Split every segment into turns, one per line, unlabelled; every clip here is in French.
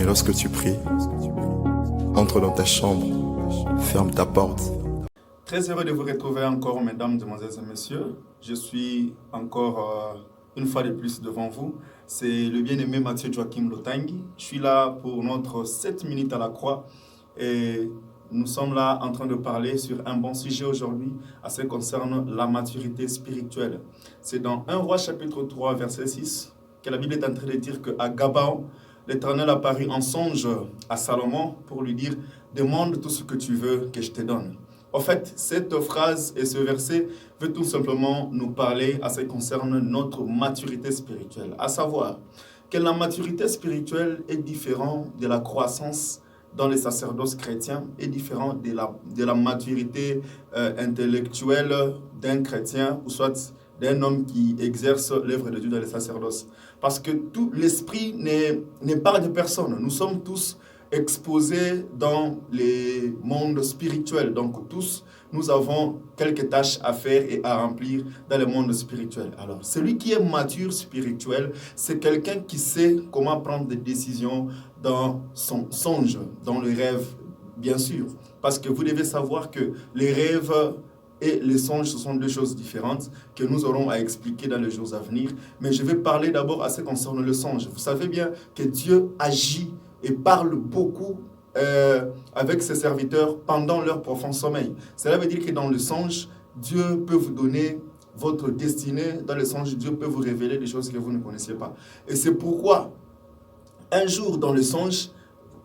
Mais lorsque tu pries, entre dans ta chambre, ferme ta porte.
Très heureux de vous retrouver encore, mesdames, demoiselles et messieurs. Je suis encore une fois de plus devant vous. C'est le bien-aimé Mathieu Joachim Lotangi. Je suis là pour notre 7 minutes à la croix. Et nous sommes là en train de parler sur un bon sujet aujourd'hui, à ce qui concerne la maturité spirituelle. C'est dans 1 Roi chapitre 3, verset 6, que la Bible est en train de dire qu'à Gabaon, l'Éternel apparut en songe à Salomon pour lui dire « Demande tout ce que tu veux que je te donne ». En fait, cette phrase et ce verset veut tout simplement nous parler à ce qui concerne notre maturité spirituelle. À savoir que la maturité spirituelle est différente de la croissance dans les sacerdoces chrétiens, est différente de la maturité intellectuelle d'un chrétien ou soit d'un homme qui exerce l'œuvre de Dieu dans les sacerdoces. Parce que tout l'esprit n'est pas de personne. Nous sommes tous exposés dans les mondes spirituels. Donc tous, nous avons quelques tâches à faire et à remplir dans le monde spirituel. Alors, celui qui est mature spirituel, c'est quelqu'un qui sait comment prendre des décisions dans son songe, dans le rêve, bien sûr. Parce que vous devez savoir que les rêves et les songes, ce sont deux choses différentes que nous aurons à expliquer dans les jours à venir. Mais je vais parler d'abord à ce qui concerne le songe. Vous savez bien que Dieu agit et parle beaucoup avec ses serviteurs pendant leur profond sommeil. Cela veut dire que dans le songe, Dieu peut vous donner votre destinée. Dans le songe, Dieu peut vous révéler des choses que vous ne connaissiez pas. Et c'est pourquoi, un jour dans le songe,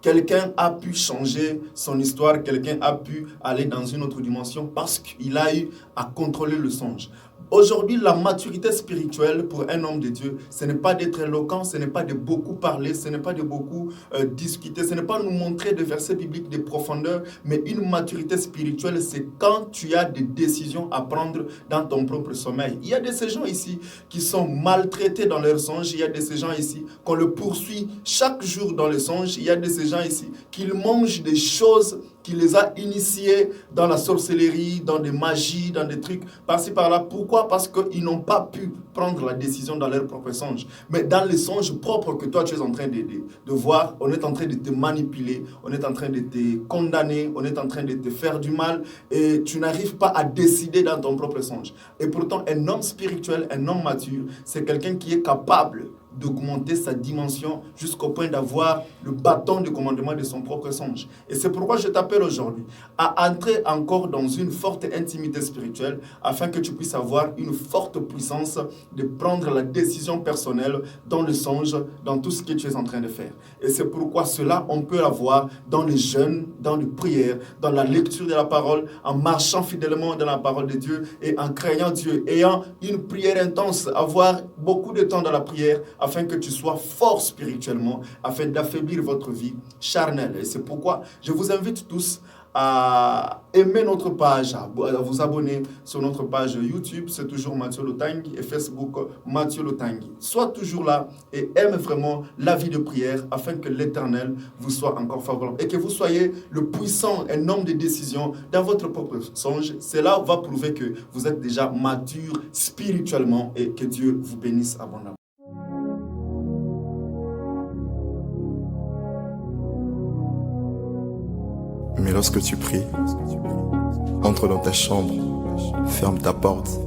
quelqu'un a pu changer son histoire, quelqu'un a pu aller dans une autre dimension parce qu'il a eu à contrôler le songe. Aujourd'hui, la maturité spirituelle pour un homme de Dieu, ce n'est pas d'être éloquent, ce n'est pas de beaucoup parler, ce n'est pas de beaucoup discuter, ce n'est pas nous montrer des versets bibliques de profondeur, mais une maturité spirituelle, c'est quand tu as des décisions à prendre dans ton propre sommeil. Il y a de ces gens ici qui sont maltraités dans leurs songes, il y a de ces gens ici qu'on le poursuit chaque jour dans les songes, il y a de ces gens ici qui mangent des choses qui les a initiés dans la sorcellerie, dans des magies, dans des trucs par-ci par-là. Pourquoi? Parce qu'ils n'ont pas pu prendre la décision dans leur propre songe. Mais dans les songes propres que toi tu es en train de voir, on est en train de te manipuler, on est en train de te condamner, on est en train de te faire du mal et tu n'arrives pas à décider dans ton propre songe. Et pourtant, un homme spirituel, un homme mature, c'est quelqu'un qui est capable d'augmenter sa dimension jusqu'au point d'avoir le bâton de commandement de son propre songe. Et c'est pourquoi je t'appelle aujourd'hui à entrer encore dans une forte intimité spirituelle afin que tu puisses avoir une forte puissance de prendre la décision personnelle dans le songe, dans tout ce que tu es en train de faire. Et c'est pourquoi cela, on peut l'avoir dans les jeûnes, dans les prières, dans la lecture de la parole, en marchant fidèlement dans la parole de Dieu et en craignant Dieu, ayant une prière intense, avoir beaucoup de temps dans la prière, afin que tu sois fort spirituellement, afin d'affaiblir votre vie charnelle. Et c'est pourquoi je vous invite tous à aimer notre page, à vous abonner sur notre page YouTube, c'est toujours Mathieu Lotangi, et Facebook Mathieu Lotangi. Sois toujours là et aime vraiment la vie de prière afin que l'Éternel vous soit encore favorable et que vous soyez le puissant, un homme de décision dans votre propre songe. Cela va prouver que vous êtes déjà mature spirituellement et que Dieu vous bénisse abondamment.
Mais lorsque tu pries, entre dans ta chambre, ferme ta porte.